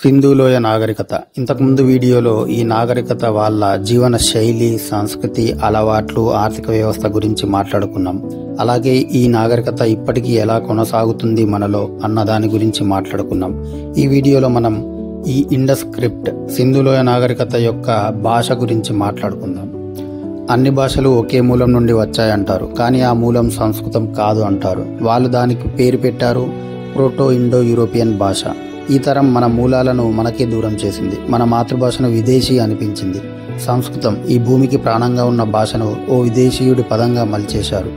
సింధులోయ నాగరికత. ఇంతకుముందు వీడియోలో ఈ నాగరికత వాళ్ళ జీవన శైలి, సంస్కృతి, అలవాట్లు, ఆర్థిక వ్యవస్థ గురించి మాట్లాడుకున్నాం. అలాగే ఈ నాగరికత ఇప్పటికీ ఎలా కొనసాగుతుంది మనలో అన్న దాని గురించి మాట్లాడుకున్నాం. ఈ వీడియోలో మనం ఈ ఇండస్ స్క్రిప్ట్ సింధులోయ నాగరికత యొక్క భాష గురించి మాట్లాడుకుందాం. అన్ని భాషలు ఒకే మూలం నుండి వచ్చాయంటారు, కానీ ఆ మూలం సంస్కృతం కాదు అంటారు. వాళ్ళు దానికి పేరు పెట్టారు ప్రోటో ఇండో యూరోపియన్ భాష. ఈ తరం మన మూలాలను మనకే దూరం చేసింది, మన మాతృభాషను విదేశీ అనిపించింది. సంస్కృతం ఈ భూమికి ప్రాణంగా ఉన్న భాషను ఓ విదేశీయుడి పదంగా మలిచేశారు.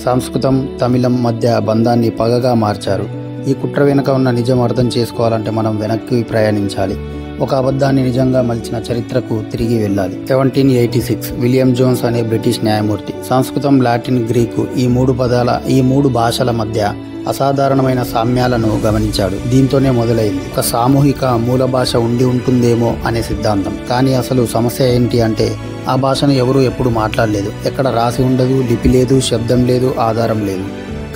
సంస్కృతం తమిళం మధ్య బంధాన్ని పగగా మార్చారు. ఈ కుట్ర వెనుక ఉన్న నిజం అర్థం చేసుకోవాలంటే మనం వెనక్కి ప్రయాణించాలి. ఒక అబద్ధాన్ని నిజంగా మలిచిన చరిత్రకు తిరిగి వెళ్ళాలి. 1786 విలియం జోన్స్ అనే బ్రిటిష్ న్యాయమూర్తి సంస్కృతం, లాటిన్, గ్రీకు ఈ మూడు భాషల మధ్య అసాధారణమైన సామ్యాలను గమనించాడు. దీంతోనే మొదలైంది ఒక సామూహిక మూల భాష ఉండి ఉంటుందేమో అనే సిద్ధాంతం. కానీ అసలు సమస్య ఏంటి అంటే ఆ భాషను ఎవరూ ఎప్పుడు మాట్లాడలేదు. ఎక్కడ రాసి ఉండదు, లిపి లేదు, శబ్దం లేదు, ఆధారం లేదు.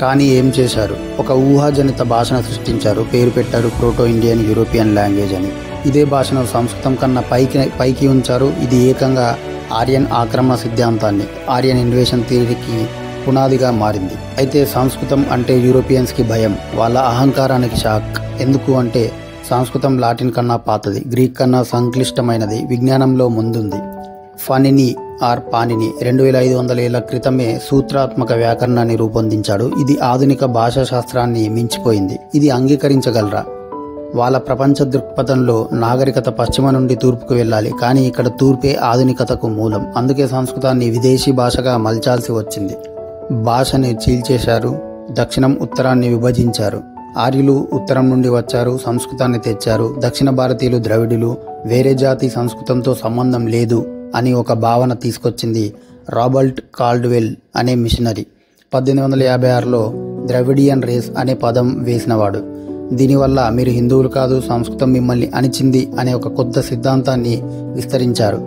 కానీ ఏం చేశారు? ఒక ఊహాజనిత భాషను సృష్టించారు. పేరు పెట్టారు ప్రోటో ఇండియన్ యూరోపియన్ లాంగ్వేజ్ అని. ఇదే భాషను సంస్కృతం కన్నా పైకి ఉంచారు. ఇది ఏకంగా ఆర్యన్ ఆక్రమణ సిద్ధాంతాన్ని, ఆర్యన్ ఇన్వేషన్ థియరీకి పునాదిగా మారింది. అయితే సంస్కృతం అంటే యూరోపియన్స్కి భయం, వాళ్ళ అహంకారానికి షాక్. ఎందుకు అంటే సంస్కృతం లాటిన్ కన్నా పాతది, గ్రీక్ కన్నా సంక్లిష్టమైనది, విజ్ఞానంలో ముందుంది. పాణిని 2500 ఏళ్ల క్రితమే సూత్రాత్మక వ్యాకరణాన్ని రూపొందించాడు. ఇది ఆధునిక భాషా శాస్త్రాన్ని మించిపోయింది. ఇది అంగీకరించగలరా? వాళ్ళ ప్రపంచ దృక్పథంలో నాగరికత పశ్చిమ నుండి తూర్పుకు వెళ్ళాలి, కానీ ఇక్కడ తూర్పే ఆధునికతకు మూలం. అందుకే సంస్కృతాన్ని విదేశీ భాషగా మలచాల్సి వచ్చింది. భాషని చీల్చేశారు, దక్షిణం ఉత్తరాన్ని విభజించారు. ఆర్యులు ఉత్తరం నుండి వచ్చారు, సంస్కృతాన్ని తెచ్చారు. దక్షిణ భారతీయులు, ద్రవిడులు వేరే జాతి, సంస్కృతంతో సంబంధం లేదు అని ఒక భావన తీసుకొచ్చింది రాబర్ట్ కాల్డ్వెల్ అనే మిషనరీ. 1856లో ద్రవిడియన్ రేస్ అనే పదం వేసినవాడు. దీనివల్ల మీరు హిందువులు కాదు, సంస్కృతం మిమ్మల్ని అణిచింది అనే ఒక కొత్త సిద్ధాంతాన్ని విస్తరించారు.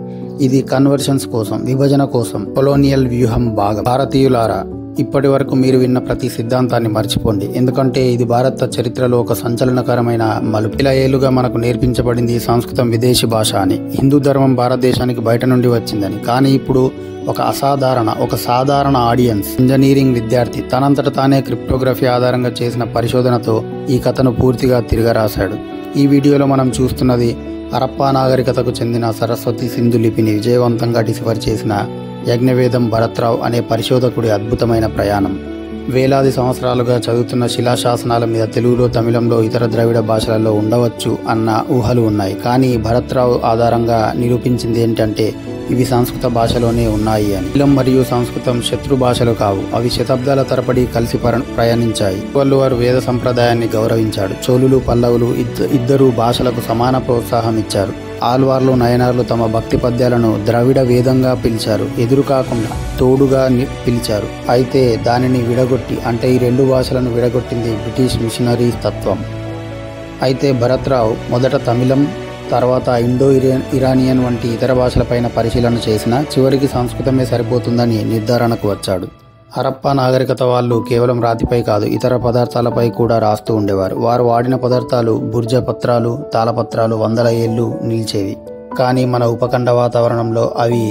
ఇది కన్వర్షన్స్ కోసం, విభజన కోసం కొలోనియల్ వ్యూహం భాగం. భారతీయులారా, ఇప్పటి వరకు మీరు విన్న ప్రతి సిద్ధాంతాన్ని మర్చిపోండి, ఎందుకంటే ఇది భారత చరిత్రలో ఒక సంచలనకరమైన మలుపు. ఇలా ఏళ్లుగా మనకు నేర్పించబడింది సంస్కృతం విదేశీ భాష అని, హిందూ ధర్మం భారతదేశానికి బయట నుండి వచ్చిందని. కానీ ఇప్పుడు ఒక సాధారణ ఆడియన్స్, ఇంజనీరింగ్ విద్యార్థి తనంతట తానే క్రిప్టోగ్రఫీ ఆధారంగా చేసిన పరిశోధనతో ఈ కథను పూర్తిగా తిరగరాశాడు. ఈ వీడియోలో మనం చూస్తున్నది హరప్పా నాగరికతకు చెందిన సరస్వతి సింధు లిపిని విజయవంతంగా డిసిఫర్ చేసిన యజ్ఞవేదం భరత్రావు అనే పరిశోధకుడి అద్భుతమైన ప్రయాణం. వేలాది సంవత్సరాలుగా చదువుతున్న శిలాశాసనాల మీద తెలుగులో, తమిళంలో, ఇతర ద్రవిడ భాషలలో ఉండవచ్చు అన్న ఊహలు ఉన్నాయి. కానీ భరత్రావు ఆధారంగా నిరూపించింది ఏంటంటే ఇవి సంస్కృత భాషలోనే ఉన్నాయి అని. తమిళం మరియు సంస్కృతం శత్రు భాషలు కావు, అవి శతాబ్దాల తరబడి కలిసి ప్రయాణించాయి. వారు వేద సంప్రదాయాన్ని గౌరవించాడు. చోళులు, పల్లవులు ఇద్దరు భాషలకు సమాన ప్రోత్సాహం ఇచ్చారు. ఆల్వార్లు, నయనార్లు తమ భక్తి పద్యాలను ద్రవిడ వేదంగా పిలిచారు, ఎదురు కాకుండా తోడుగా పిలిచారు. అయితే దానిని అంటే ఈ రెండు భాషలను విడగొట్టింది బ్రిటిష్ మిషనరీ తత్వం. అయితే భరత్రావు మొదట తమిళం, తర్వాత ఇండో ఇరానియన్ వంటి ఇతర భాషలపైన పరిశీలన చేసినా చివరికి సంస్కృతమే సరిపోతుందని నిర్ధారణకు వచ్చాడు. హరప్పా నాగరికత వాళ్ళు కేవలం రాతిపై కాదు, ఇతర పదార్థాలపై కూడా రాస్తూ ఉండేవారు. వారు వాడిన పదార్థాలు భుర్జ పత్రాలు, తాళపత్రాలు 100 ఏళ్లు నిలిచేవి. కానీ మన ఉపఖండ వాతావరణంలో అవి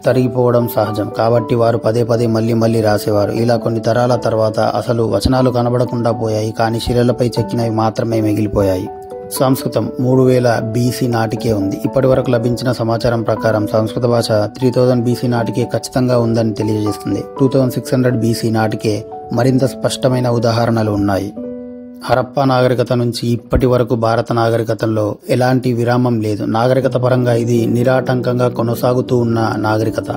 తరిగిపోవడం సహజం. కాబట్టి వారు పదే మళ్ళీ రాసేవారు. ఇలా కొన్ని తరాల తర్వాత అసలు వచనాలు కనబడకుండా పోయాయి, కానీ శిలలపై చెక్కినవి మాత్రమే మిగిలిపోయాయి. సంస్కృతం 3000 BC నాటికే ఉంది. ఇప్పటి వరకు లభించిన సమాచారం ప్రకారం సంస్కృత భాష 3000 BC నాటికే ఖచ్చితంగా ఉందని తెలియజేస్తుంది. 2600 BC నాటికే మరింత స్పష్టమైన ఉదాహరణలు ఉన్నాయి. హరప్పా నాగరికత నుంచి ఇప్పటి వరకు భారత నాగరికతలో ఎలాంటి విరామం లేదు. నాగరికత పరంగా ఇది నిరాటంకంగా కొనసాగుతూ ఉన్న నాగరికత.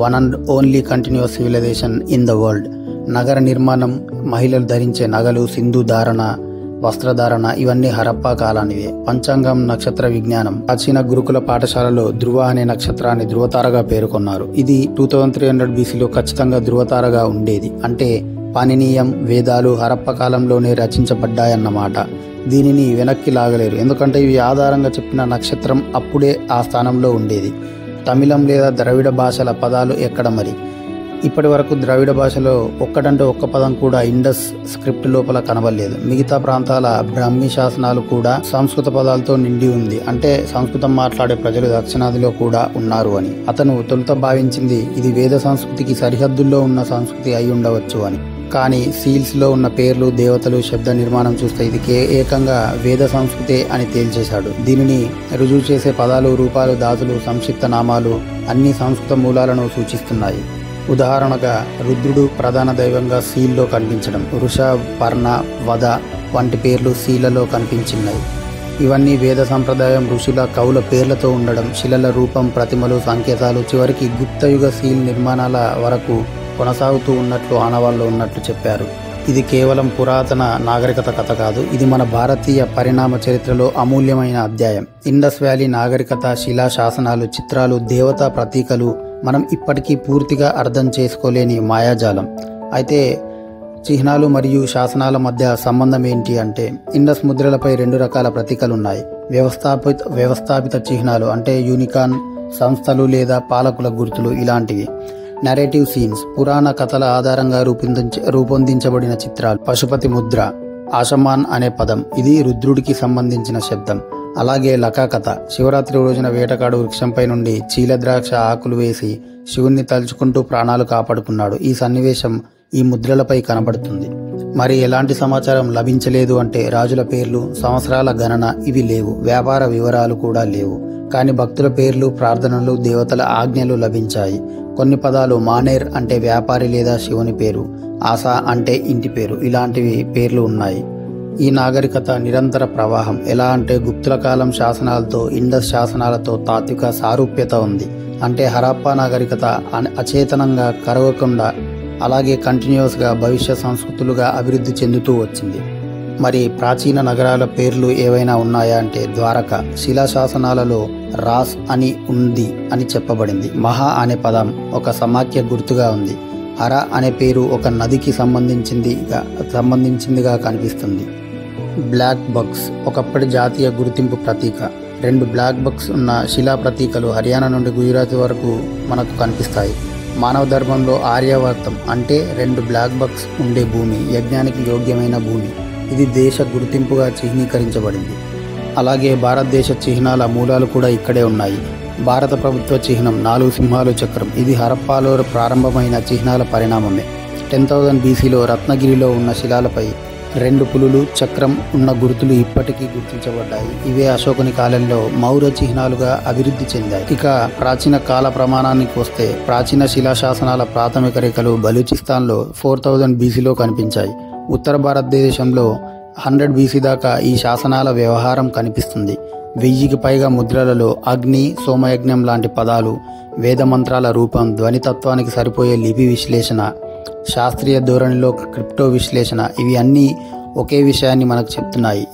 One and only continuous civilisation in the world. నగర నిర్మాణం, మహిళలు ధరించే నగలు, సింధు ధారణ, వస్త్రధారణ ఇవన్నీ హరప్పా కాలానివే. పంచాంగం, నక్షత్ర విజ్ఞానం. ప్రాచీన గురుకుల పాఠశాలలో ధృవ అనే నక్షత్రాన్ని ధృవతారగా పేర్కొన్నారు. ఇది 2300 BCలో ఖచ్చితంగా ధృవతారగా ఉండేది. అంటే పాణినీయం, వేదాలు హరప్ప కాలంలోనే రచించబడ్డాయన్నమాట. దీనిని వెనక్కి లాగలేరు, ఎందుకంటే ఇవి ఆధారంగా చెప్పిన నక్షత్రం అప్పుడే ఆ స్థానంలో ఉండేది. తమిళం లేదా ద్రవిడ భాషల పదాలు ఎక్కడ మరి? ఇప్పటి వరకు ద్రవిడ భాషలో ఒక్కటంటే ఒక్క పదం కూడా ఇండస్ స్క్రిప్ట్ లోపల కనబడలేదు. మిగతా ప్రాంతాల బ్రాహ్మీ శాసనాలు కూడా సంస్కృత పదాలతో నిండి ఉంది. అంటే సంస్కృతం మాట్లాడే ప్రజలు దక్షిణాదిలో కూడా ఉన్నారు అని. అతను తొలుత భావించింది ఇది వేద సంస్కృతికి సరిహద్దుల్లో ఉన్న సంస్కృతి అయి ఉండవచ్చు అని. కానీ సీల్స్ లో ఉన్న పేర్లు, దేవతలు, శబ్ద నిర్మాణం చూస్తే ఇది ఏకంగా వేద సంస్కృతే అని తేల్చేశాడు. దీనిని రుజువు చేసే పదాలు, రూపాలు, ధాతులు, సంక్షిప్త నామాలు అన్ని సంస్కృత మూలాలను సూచిస్తున్నాయి. ఉదాహరణగా రుద్రుడు ప్రధాన దైవంగా సీల్లో కనిపించడం, వృష, పర్ణ, వద వంటి పేర్లు శీలలో కనిపించినాయి. ఇవన్నీ వేద సంప్రదాయం, ఋషుల, కవుల పేర్లతో ఉండడం, శిలల రూపం, ప్రతిమలు, సంకేతాలు చివరికి గుప్తయుగ సీల్ నిర్మాణాల వరకు కొనసాగుతూ ఉన్నట్లు ఆనవాళ్ళు ఉన్నట్లు చెప్పారు. ఇది కేవలం పురాతన నాగరికత కథ కాదు, ఇది మన భారతీయ పరిణామ చరిత్రలో అమూల్యమైన అధ్యాయం. ఇండస్ వ్యాలీ నాగరికత, శిలా శాసనాలు, చిత్రాలు, దేవతా ప్రతీకలు మనం ఇప్పటికీ పూర్తిగా అర్థం చేసుకోలేని మాయాజాలం. అయితే చిహ్నాలు మరియు శాసనాల మధ్య సంబంధం ఏంటి అంటే, ఇండస్ ముద్రలపై 2 రకాల ప్రతీకలు ఉన్నాయి. వ్యవస్థాపిత చిహ్నాలు అంటే యూనికాన్, సంస్థలు లేదా పాలకుల గుర్తులు ఇలాంటివి. నరేటివ్ సీన్స్, పురాణ కథల ఆధారంగా రూపొందించబడిన చిత్రాలు. పశుపతి ముద్ర, ఆశమాన్ అనే పదం, ఇది రుద్రుడికి సంబంధించిన శబ్దం. అలాగే లకా కథ, శివరాత్రి రోజున వేటగాడు వృక్షంపై నుండి చీలద్రాక్ష ఆకులు వేసి శివుణ్ణి తలుచుకుంటూ ప్రాణాలు కాపాడుకున్నాడు. ఈ సన్నివేశం ఈ ముద్రలపై కనబడుతుంది. మరి ఎలాంటి సమాచారం లభించలేదు అంటే, రాజుల పేర్లు, సంవత్సరాల గణన ఇవి లేవు. వ్యాపార వివరాలు కూడా లేవు. కానీ భక్తుల పేర్లు, ప్రార్థనలు, దేవతల ఆజ్ఞలు లభించాయి. కొన్ని పదాలు మానేర్ అంటే వ్యాపారి లేదా శివుని పేరు, ఆశా అంటే ఇంటి పేరు, ఇలాంటివి పేర్లు ఉన్నాయి. ఈ నాగరికత నిరంతర ప్రవాహం. ఎలా అంటే గుప్తుల కాలం శాసనాలతో ఇండస్ శాసనాలతో తాత్విక సారూప్యత ఉంది. అంటే హరప్పా నాగరికత అచేతనంగా కరగకుండా అలాగే కంటిన్యూస్గా భవిష్య సంస్కృతులుగా అభివృద్ధి చెందుతూ వచ్చింది. మరి ప్రాచీన నగరాల పేర్లు ఏవైనా ఉన్నాయా అంటే, ద్వారక శిలాశాసనాలలో రాస్ అని ఉంది అని చెప్పబడింది. మహా అనే పదం ఒక సమాఖ్య గుర్తుగా ఉంది. హర అనే పేరు ఒక నదికి సంబంధించిందిగా కనిపిస్తుంది. బ్లాక్ బక్స్ ఒకప్పటి జాతీయ గుర్తింపు ప్రతీక. 2 బ్లాక్ బక్స్ ఉన్న శిలా ప్రతీకలు హర్యానా నుండి గుజరాత్ వరకు మనకు కనిపిస్తాయి. మానవ ధర్మంలో ఆర్యవర్తం అంటే 2 బ్లాక్ బక్స్ ఉండే భూమి, యజ్ఞానికి యోగ్యమైన భూమి. ఇది దేశ గుర్తింపుగా చిహ్నీకరించబడింది. అలాగే భారతదేశ చిహ్నాల మూలాలు కూడా ఇక్కడే ఉన్నాయి. భారత ప్రభుత్వ చిహ్నం 4 సింహాలు చక్రం. ఇది హరప్పాలో ప్రారంభమైన చిహ్నాల పరిణామమే. 10,000 BCలో రత్నగిరిలో ఉన్న శిలాలపై 2 పులులు, చక్రం ఉన్న గుర్తులు ఇప్పటికీ గుర్తించబడ్డాయి. ఇవే అశోకుని కాలంలో మౌర్య చిహ్నాలుగా అభివృద్ధి చెందాయి. ఇక ప్రాచీన కాల ప్రమాణానికి వస్తే, ప్రాచీన శిలాశాసనాల ప్రాథమిక రేఖలు బలూచిస్తాన్లో 4000 BCలో కనిపించాయి. ఉత్తర భారతదేశంలో 100 BC దాకా ఈ శాసనాల వ్యవహారం కనిపిస్తుంది. 1000కి పైగా ముద్రలలో అగ్ని, సోమయజ్ఞం లాంటి పదాలు, వేదమంత్రాల రూపం, ధ్వనితత్వానికి సరిపోయే లిపి విశ్లేషణ, శాస్త్రీయ ధోరణిలో క్రిప్టో విశ్లేషణ, ఇవి అన్నీ ఒకే విషయాన్ని మనకు చెప్తున్నాయి.